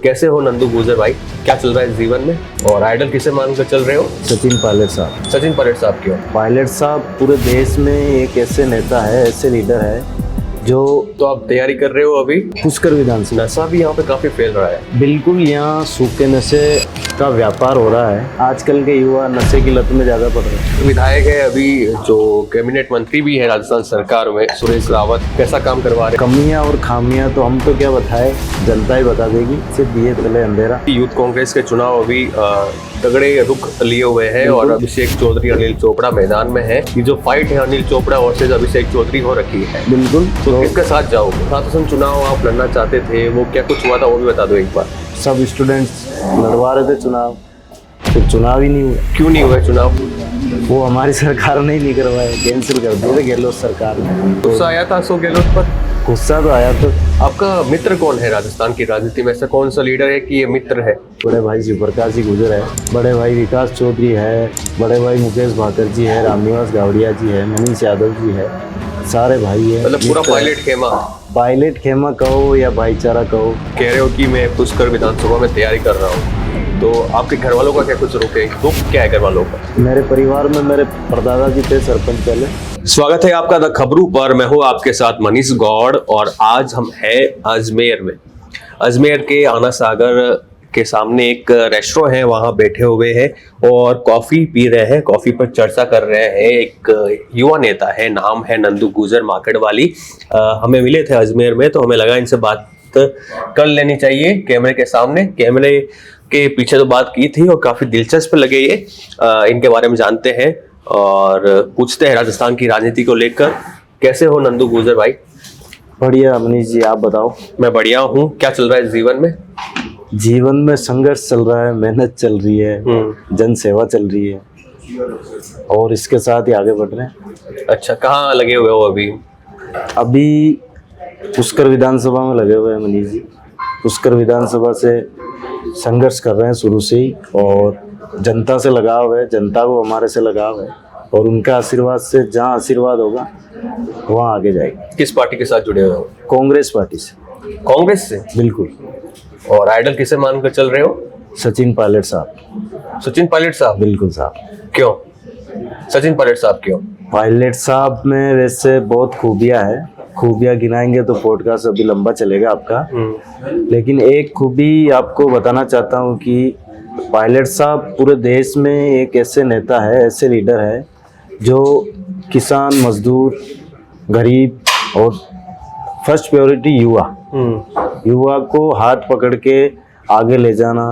कैसे हो नंदू गुजर भाई, क्या चल रहा है जीवन में और आइडल किसे मानकर चल रहे हो? सचिन पायलट साहब। सचिन पायलट साहब क्यों? पायलट साहब पूरे देश में एक ऐसे नेता है, ऐसे लीडर है जो तो आप तैयारी कर रहे हो अभी? पुष्कर विधानसभा। नशा भी यहाँ पे काफी फैल रहा है। बिल्कुल, यहाँ सूखे नशे का व्यापार हो रहा है। आजकल के युवा नशे की लत में ज्यादा पड़ रहे हैं। विधायक है अभी जो कैबिनेट मंत्री भी है राजस्थान सरकार में, सुरेश रावत, कैसा काम करवा रहे कमियां और खामियां तो हम तो क्या बताए, जनता ही बता देगी। सिर्फ दिए तले अंधेरा। यूथ कांग्रेस के चुनाव अभी तगड़े रुख लिए हुए हैं और अभिषेक चौधरी अनिल चोपड़ा मैदान में है। ये जो फाइट है अनिल चोपड़ा और से अभिषेक चौधरी हो रखी है। बिल्कुल, तो किसके साथ जाओगे? शासन चुनाव आप लड़ना चाहते थे, वो क्या कुछ हुआ था वो भी बता दो एक बार। सब स्टूडेंट्स लड़वा रहे थे चुनाव, फिर चुनाव ही नहीं हुआ। क्यों नहीं हुआ चुनाव? वो हमारी सरकार ने ही नहीं करवाया, कैंसिल कर दिया गहलोत सरकार ने। गुस्सा आया था अशोक गहलोत पर? गुस्सा तो आया। तो आपका मित्र कौन है राजस्थान की राजनीति में? ऐसा कौन सा लीडर है कि ये मित्र है? बड़े भाई शिवप्रकाश जी गुजर है, बड़े भाई विकास चौधरी है, बड़े भाई मुकेश भाकर जी है, रामनिवास गावड़िया जी है, मनीष यादव जी है, सारे भाई है। मतलब पूरा पायलट खेमा? पायलट खेमा कहो या भाईचारा कहो। कह रहे हो कि मैं पुष्कर विधानसभा में तैयारी कर रहा हूँ, तो आपके घर वालों का क्या कुछ रोके? दुख क्या है घर वालों का? मेरे परिवार में मेरे परदादा जी थे सरपंच पहले। स्वागत है आपका द खबरू पर। मैं हूँ आपके साथ मनीष गौड़ और आज हम हैं अजमेर में। अजमेर के आना सागर के सामने एक रेस्टोरेंट है, वहां बैठे हुए हैं और कॉफी पी रहे हैं, कॉफी पर चर्चा कर रहे हैं। एक युवा नेता है, नाम है नंदू गुजर माकड़वाली। हमें मिले थे अजमेर में तो हमें लगा इनसे बात कर लेनी चाहिए कैमरे के सामने। कैमरे के पीछे तो बात की थी और काफी दिलचस्प लगे ये। इनके बारे में जानते हैं और पूछते हैं राजस्थान की राजनीति को लेकर। कैसे हो नंदू गुजर भाई? बढ़िया मनीष जी, आप बताओ। मैं बढ़िया हूँ। क्या चल रहा है जीवन में? जीवन में संघर्ष चल रहा है, मेहनत चल रही है, जन सेवा चल रही है और इसके साथ ही आगे बढ़ रहे हैं। अच्छा, कहाँ लगे हुए हो अभी? अभी पुष्कर विधानसभा में लगे हुए हैं मनीष जी। पुष्कर विधानसभा से संघर्ष कर रहे हैं शुरू से ही और जनता से लगाव है, जनता को हमारे से लगाव है और उनका आशीर्वाद से जहाँ आशीर्वाद होगा वहाँ आगे जाएगी। किस पार्टी के साथ जुड़े हुए हो? कांग्रेस पार्टी से। कांग्रेस से? बिल्कुल। और आइडल किसे मानकर चल रहे हो? सचिन पायलट साहब। सचिन पायलट साहब? बिल्कुल साहब। क्यों सचिन पायलट साहब क्यों? पायलट साहब में वैसे बहुत खूबियाँ है, खूबियाँ गिनाएंगे तो पॉडकास्ट अभी लंबा चलेगा आपका। लेकिन एक खूबी आपको बताना चाहता हूँ कि पायलट साहब पूरे देश में एक ऐसे नेता है, ऐसे लीडर है जो किसान, मजदूर, गरीब और फर्स्ट प्रायोरिटी युवा को हाथ पकड़ के आगे ले जाना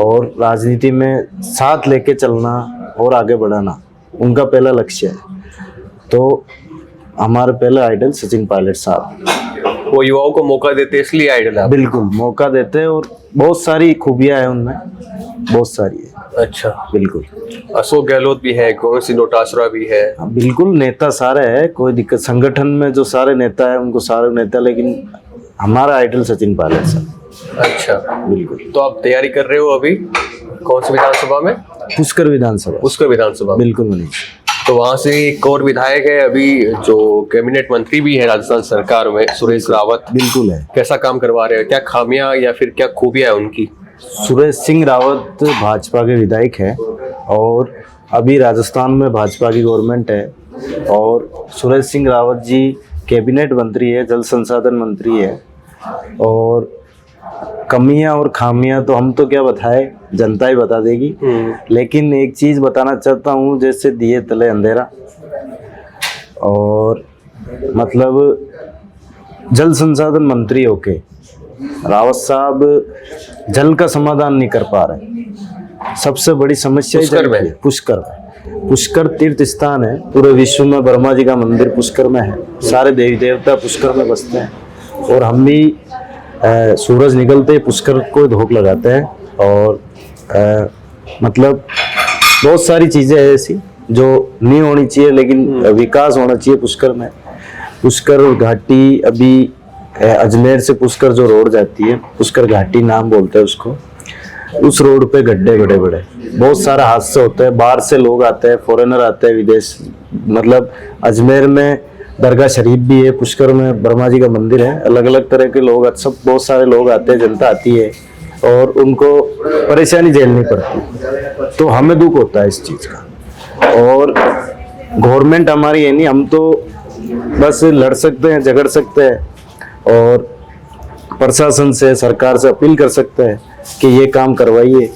और राजनीति में साथ लेके चलना और आगे बढ़ाना उनका पहला लक्ष्य है। तो हमारे पहले आइडल सचिन पायलट साहब। वो युवाओं को मौका देते इसलिए आइडल है? बिल्कुल, मौका देते हैं और बहुत सारी खूबियां हैं उनमें, बहुत सारी है। अच्छा, बिल्कुल। अशोक गहलोत भी है, कौन सी नोटासरा भी है। बिल्कुल, नेता सारे हैं, कोई दिक्कत। संगठन में जो सारे नेता है उनको सारे नेता, लेकिन हमारा आइडल सचिन पायलट साहब। अच्छा, बिल्कुल। तो आप तैयारी कर रहे हो अभी कौन सी विधानसभा में? पुष्कर विधानसभा। पुष्कर विधानसभा? बिल्कुल मनीष। तो वहां से एक और विधायक है अभी जो कैबिनेट मंत्री भी है राजस्थान सरकार में, सुरेश रावत। बिल्कुल है। कैसा काम करवा रहे हैं? क्या खामियां या फिर क्या खूबियां है उनकी? सुरेश सिंह रावत भाजपा के विधायक है और अभी राजस्थान में भाजपा की गवर्नमेंट है और सुरेश सिंह रावत जी कैबिनेट मंत्री है, जल संसाधन मंत्री है और कमियां और खामियां तो हम तो क्या बताए, जनता ही बता देगी। लेकिन एक चीज बताना चाहता हूँ, जैसे दिए तले अंधेरा और मतलब जल संसाधन मंत्री होके रावत साहब जल का समाधान नहीं कर पा रहे। सबसे बड़ी समस्या पुष्कर तीर्थ स्थान है, पूरे विश्व में ब्रह्मा जी का मंदिर पुष्कर में है, सारे देवी देवता पुष्कर में बसते हैं और हम भी सूरज निकलते ही पुष्कर को धूप लगाते हैं और मतलब बहुत सारी चीजें ऐसी जो नहीं होनी चाहिए, लेकिन विकास होना चाहिए पुष्कर में। पुष्कर घाटी, अभी अजमेर से पुष्कर जो रोड जाती है, पुष्कर घाटी नाम बोलते हैं उसको, उस रोड पे गड्ढे बड़े बड़े, बहुत सारा हादसा होता है। बाहर से लोग आते हैं, फॉरेनर आते हैं, विदेश, मतलब अजमेर में दरगाह शरीफ भी है, पुष्कर में ब्रह्मा जी का मंदिर है, अलग अलग तरह के लोग, सब बहुत सारे लोग आते हैं, जनता आती है और उनको परेशानी झेलनी पड़ती है। तो हमें दुख होता है इस चीज़ का। और गवर्नमेंट हमारी है नहीं, हम तो बस लड़ सकते हैं, झगड़ सकते हैं और प्रशासन से, सरकार से अपील कर सकते हैं कि ये काम करवाइए।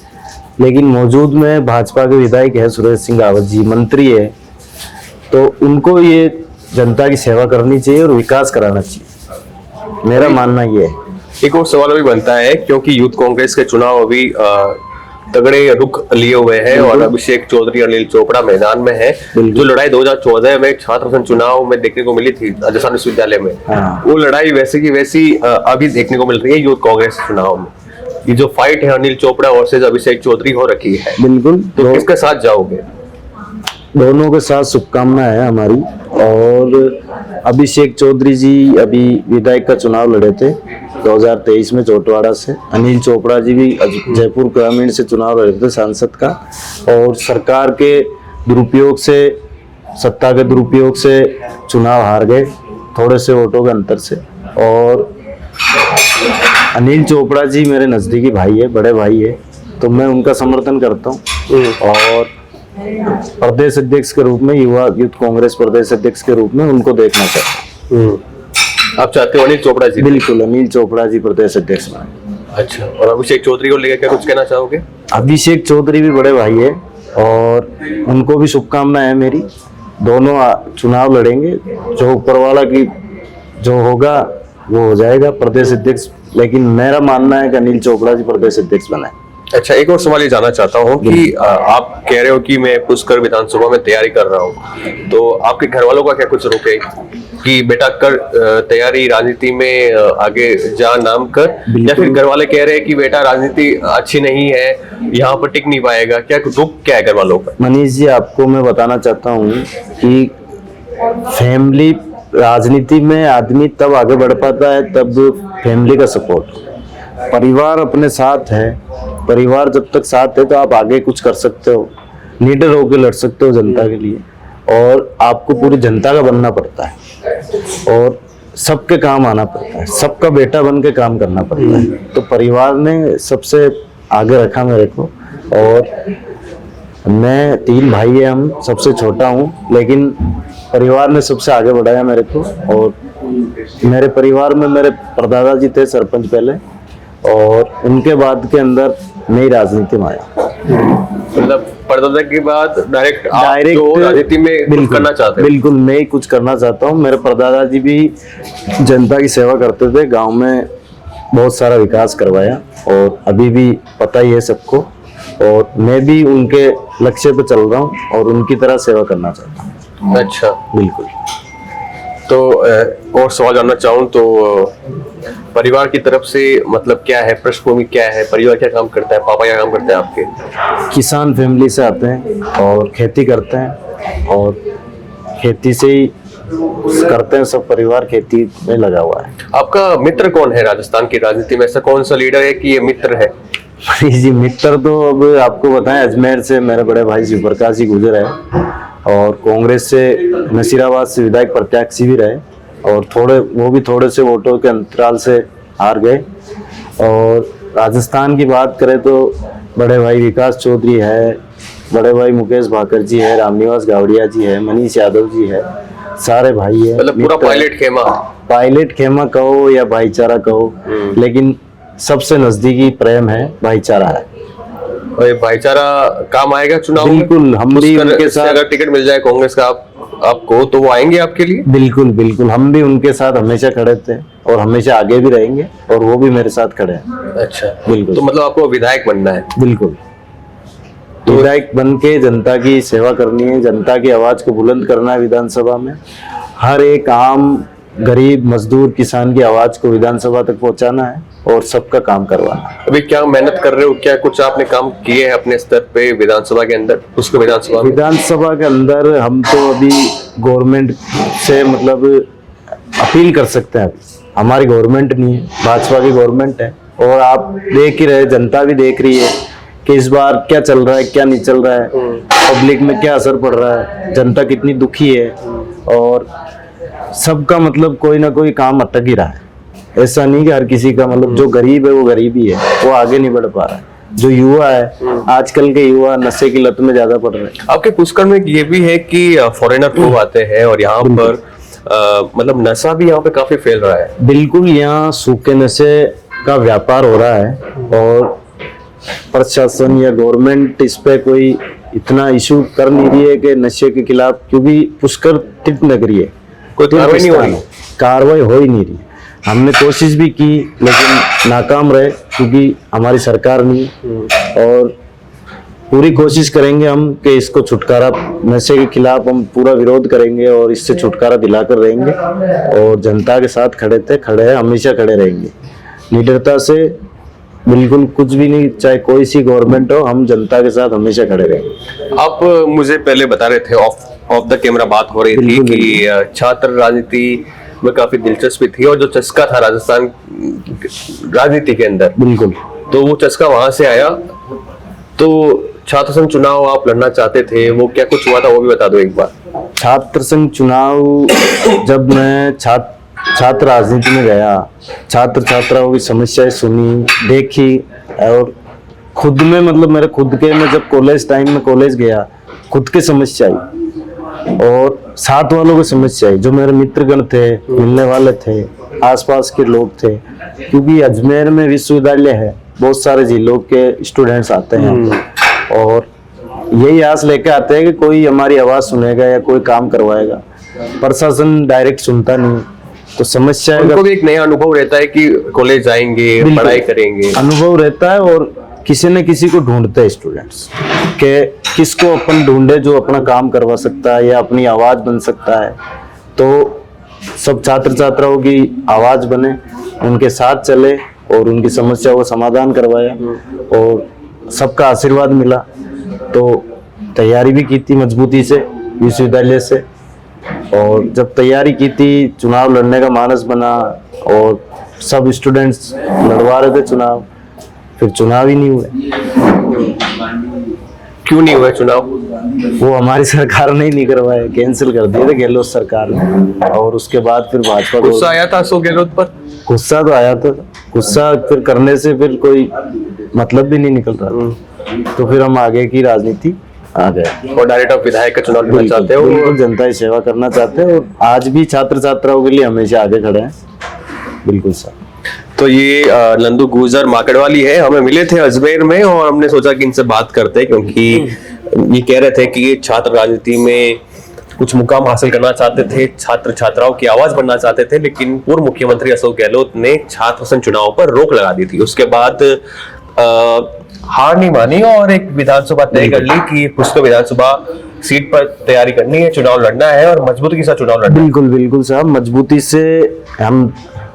लेकिन मौजूद में भाजपा के विधायक है सुरेश सिंह रावत जी, मंत्री है, तो उनको ये जनता की सेवा करनी चाहिए और विकास कराना चाहिए, मेरा मानना ये है। एक और सवाल भी बनता है, क्योंकि यूथ कांग्रेस के चुनाव अभी तगड़े रुख लिए हुए हैं और अभिषेक चौधरी, अनिल चोपड़ा मैदान में है। जो लड़ाई 2014 में छात्र संघ चुनाव में देखने को मिली थी राजस्थान विश्वविद्यालय में, वो लड़ाई वैसे की वैसी अभी देखने को मिल रही है यूथ कांग्रेस चुनाव में। ये जो फाइट है अनिल चोपड़ा वर्सेस अभिषेक चौधरी हो रखी है, बिल्कुल, तो किसके साथ जाओगे? दोनों के साथ शुभकामनाएं है हमारी। और अभिषेक चौधरी जी अभी विधायक का चुनाव लड़े थे 2023 में चोटवाड़ा से। अनिल चोपड़ा जी भी जयपुर ग्रामीण से चुनाव लड़े थे सांसद का, और सरकार के दुरुपयोग से, सत्ता के दुरुपयोग से चुनाव हार गए थोड़े से वोटों के अंतर से। और अनिल चोपड़ा जी मेरे नज़दीकी भाई है, बड़े भाई है, तो मैं उनका समर्थन करता हूँ। और प्रदेश अध्यक्ष के रूप में, युवा यूथ कांग्रेस प्रदेश अध्यक्ष के रूप में उनको देखना चाहता हूँ। आप चाहते हो अनिल चोपड़ा जी? बिल्कुल, अनिल चोपड़ा जी प्रदेश अध्यक्ष बने। अच्छा, और अभिषेक चौधरी को लेकर क्या कुछ कहना चाहोगे? अभिषेक चौधरी भी बड़े भाई है और उनको भी शुभकामनाएं है मेरी। दोनों चुनाव लड़ेंगे, जो ऊपर वाला की जो होगा वो हो जाएगा प्रदेश अध्यक्ष, लेकिन मेरा मानना है कि अनिल चोपड़ा जी प्रदेश अध्यक्ष बनाए। अच्छा, एक और सवाल ये जानना चाहता हूँ कि आप कह रहे हो कि मैं पुष्कर विधानसभा में तैयारी कर रहा हूँ, तो आपके घर वालों का क्या कुछ रोके कि बेटा कर तैयारी, राजनीति में आगे जा, नाम कर, या फिर घर वाले कह रहे हैं कि बेटा राजनीति अच्छी नहीं है, यहाँ पर टिक नहीं पाएगा? क्या दुख क्या है घर वालों का? मनीष जी, आपको मैं बताना चाहता हूँ कि फैमिली, राजनीति में आदमी तब आगे बढ़ पाता है तब फैमिली का सपोर्ट, परिवार अपने साथ है। परिवार जब तक साथ है तो आप आगे कुछ कर सकते हो, लीडर होकर लड़ सकते हो जनता के लिए। और आपको पूरी जनता का बनना पड़ता है और सबके काम आना पड़ता है, सबका बेटा बन के काम करना पड़ता है। तो परिवार ने सबसे आगे रखा मेरे को। और मैं 3 भाई है, हम सबसे छोटा हूँ, लेकिन परिवार ने सबसे आगे बढ़ाया मेरे को। और मेरे परिवार में मेरे परदादा जी थे सरपंच पहले, और उनके बाद के अंदर नई राजनीति में आया। मतलब परदादा के बाद डायरेक्ट राजनीति में कुछ करना चाहते हैं? बिल्कुल, मैं ही कुछ करना चाहता हूँ। मेरे परदादा जी भी जनता की सेवा करते थे, गांव में बहुत सारा विकास करवाया, और अभी भी पता ही है सबको। और मैं भी उनके लक्ष्य पे चल रहा हूँ और उनकी तरह सेवा करना चाहता हूँ। अच्छा, बिल्कुल। तो और सवाल जानना चाहूँ तो परिवार की तरफ से मतलब क्या है, पृष्ठभूमि क्या है, परिवार क्या काम करता है, पापा क्या काम करते हैं आपके? किसान फैमिली से आते हैं और खेती करते हैं, और खेती से ही करते हैं, सब परिवार खेती में लगा हुआ है। आपका मित्र कौन है राजस्थान की राजनीति में? ऐसा कौन सा लीडर है कि ये मित्र है? जी, मित्र तो अब आपको बताएं, अजमेर से मेरे बड़े भाई शिव प्रकाश जी गुजर है, और कांग्रेस से नसीराबाद से विधायक प्रत्याशी भी रहे, और वो भी थोड़े से वोटों के अंतराल से हार गए। और राजस्थान की बात करें तो बड़े भाई विकास चौधरी है, बड़े भाई मुकेश भाकर जी है, रामनिवास गावड़िया जी है, मनीष यादव जी है, सारे भाई है। मतलब पूरा पायलट खेमा कहो या भाईचारा कहो, लेकिन सबसे नजदीकी प्रेम है, भाईचारा है। और ये भाईचारा काम आएगा चुनाव में? बिल्कुल, हम भी उनके साथ, अगर टिकट मिल जाए कांग्रेस का आपको, तो वो आएंगे आपके लिए? बिल्कुल बिल्कुल, हम भी उनके साथ हमेशा खड़े थे और हमेशा आगे भी रहेंगे, और वो भी मेरे साथ खड़े हैं। अच्छा, बिल्कुल। तो मतलब आपको विधायक बनना है? बिल्कुल, तो विधायक बन के जनता की सेवा करनी है, जनता की आवाज को बुलंद करना है विधानसभा में। हर एक आम गरीब मजदूर किसान की आवाज को विधानसभा तक पहुंचाना है और सबका काम करवाना है। अभी क्या मेहनत कर रहे हो, क्या कुछ आपने काम किए हैं अपने स्तर पे विधानसभा के अंदर? उसको विधानसभा के अंदर हम तो अभी गवर्नमेंट से मतलब अपील कर सकते हैं। हमारी गवर्नमेंट नहीं है, भाजपा की गवर्नमेंट है, और आप देख ही रहे, जनता भी देख रही है कि इस बार क्या चल रहा है, क्या नहीं चल रहा है, पब्लिक में क्या असर पड़ रहा है, जनता कितनी दुखी है। और सबका मतलब कोई ना कोई काम अटक ही रहा है। ऐसा नहीं कि हर किसी का मतलब जो गरीब है वो गरीब ही है, वो आगे नहीं बढ़ पा रहा है। जो युवा है, आजकल के युवा नशे की लत में ज्यादा पड़ रहे हैं। आपके पुष्कर में ये भी है कि फॉरेनर खूब आते हैं और यहाँ पर मतलब नशा भी यहाँ पे काफी फैल रहा है। बिल्कुल, यहाँ सूखे नशे का व्यापार हो रहा है और प्रशासन या गवर्नमेंट इस पे कोई इतना इशू कर नहीं रही है कि नशे के खिलाफ, क्योंकि पुष्कर तीर्थ नगरी है, कोई कार्रवाई नहीं हो रही। कार्रवाई हो ही नहीं रही। हमने कोशिश भी की लेकिन नाकाम रहे, क्योंकि हमारी सरकार नहीं। और पूरी कोशिश करेंगे हम कि इसको छुटकारा, नशे के खिलाफ हम पूरा विरोध करेंगे और इससे छुटकारा दिलाकर रहेंगे। और जनता के साथ खड़े हैं, हमेशा खड़े रहेंगे निडरता से। बिल्कुल कुछ भी नहीं, चाहे कोई सी गवर्नमेंट हो, हम जनता के साथ हमेशा खड़े रहेंगे। आप मुझे पहले बता रहे थे, ऑफ द कैमरा बात हो रही थी कि छात्र राजनीति में काफी दिलचस्पी थी और जो चस्का था राजस्थान राजनीति के अंदर, बिल्कुल, तो वो चस्का वहां से आया। तो छात्र संघ चुनाव आप लड़ना चाहते थे, वो क्या कुछ हुआ था वो भी बता दो एक बार। छात्र संघ चुनाव, जब मैं छात्र राजनीति में गया, छात्र छात्राओं की समस्याएं सुनी, देखी और खुद में मतलब मेरे खुद के, मैं जब कॉलेज टाइम में कॉलेज गया, खुद की समस्या आई और साथ वालों की समस्या आई, जो मेरे मित्रगण थे, मिलने वाले थे, आसपास के लोग थे। क्योंकि अजमेर में विश्वविद्यालय है, बहुत सारे जिलों के स्टूडेंट्स आते हैं और यही आस लेके आते हैं कि कोई हमारी आवाज सुनेगा या कोई काम करवाएगा। प्रशासन डायरेक्ट सुनता नहीं, तो समस्या उनको भी एक नया अनुभव रहता है कि कॉलेज जाएंगे, पढ़ाई करेंगे, अनुभव रहता है और किसी न किसी को ढूंढते हैं स्टूडेंट्स के किसको अपन ढूंढे जो अपना काम करवा सकता है या अपनी आवाज बन सकता है। तो सब छात्र छात्राओं की आवाज बने, उनके साथ चले और उनकी समस्याओं का समाधान करवाया और सबका आशीर्वाद मिला। तो तैयारी भी की थी मजबूती से विश्वविद्यालय से, और जब तैयारी की थी, चुनाव लड़ने का मानस बना और सब स्टूडेंट्स लड़वा रहे थे चुनाव, फिर चुनाव ही नहीं हुए। क्यों नहीं हुआ चुनाव? वो हमारी सरकार ने ही नहीं करवाए, कैंसिल कर दिए थे गहलोत सरकार ने। और उसके बाद फिर भाजपा को गुस्सा आया था अशोक गहलोत पर? गुस्सा तो आया था, गुस्सा फिर करने से फिर कोई मतलब भी नहीं निकल रहा था। तो फिर हम आगे की राजनीति आ गए और डायरेक्ट आप विधायक का चुनाव लड़ना चाहते हो? बिल्कुल, जनता की सेवा करना चाहते हैं और आज भी छात्र छात्राओं के लिए हमेशा आगे खड़े हैं। बिल्कुल सर। तो ये नंदू गुजर माकड़वाली है, हमें मिले थे अजमेर में और हमने सोचा कि इनसे बात करते हैं, क्योंकि ये कह रहे थे कि ये छात्र राजनीति में कुछ मुकाम हासिल करना चाहते थे, छात्र छात्राओं की आवाज बनना चाहते थे, लेकिन पूर्व मुख्यमंत्री अशोक गहलोत ने छात्र संघ चुनाव पर रोक लगा दी थी। उसके बाद हार नहीं मानी और एक विधानसभा तय कर ली कि पुष्कर विधानसभा सीट पर तैयारी करनी है, चुनाव लड़ना है और मजबूती के साथ चुनाव लड़ना है। बिल्कुल बिल्कुल साहब, मजबूती से हम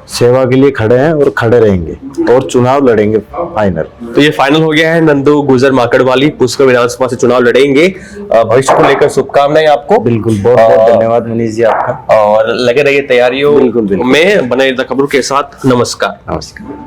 सेवा के लिए खड़े हैं और खड़े रहेंगे और चुनाव लड़ेंगे फाइनल। तो ये फाइनल हो गया है, नंदू गुजर माकड़वाली पुष्कर विधानसभा से चुनाव लड़ेंगे। भविष्य को लेकर शुभकामनाएं आपको। बिल्कुल, बहुत बहुत धन्यवाद मनीष जी आपका। और लगे रहिए तैयारियों बिल्कुल, बिल्कुल। में, बने खबरों के साथ। नमस्कार। नमस्कार।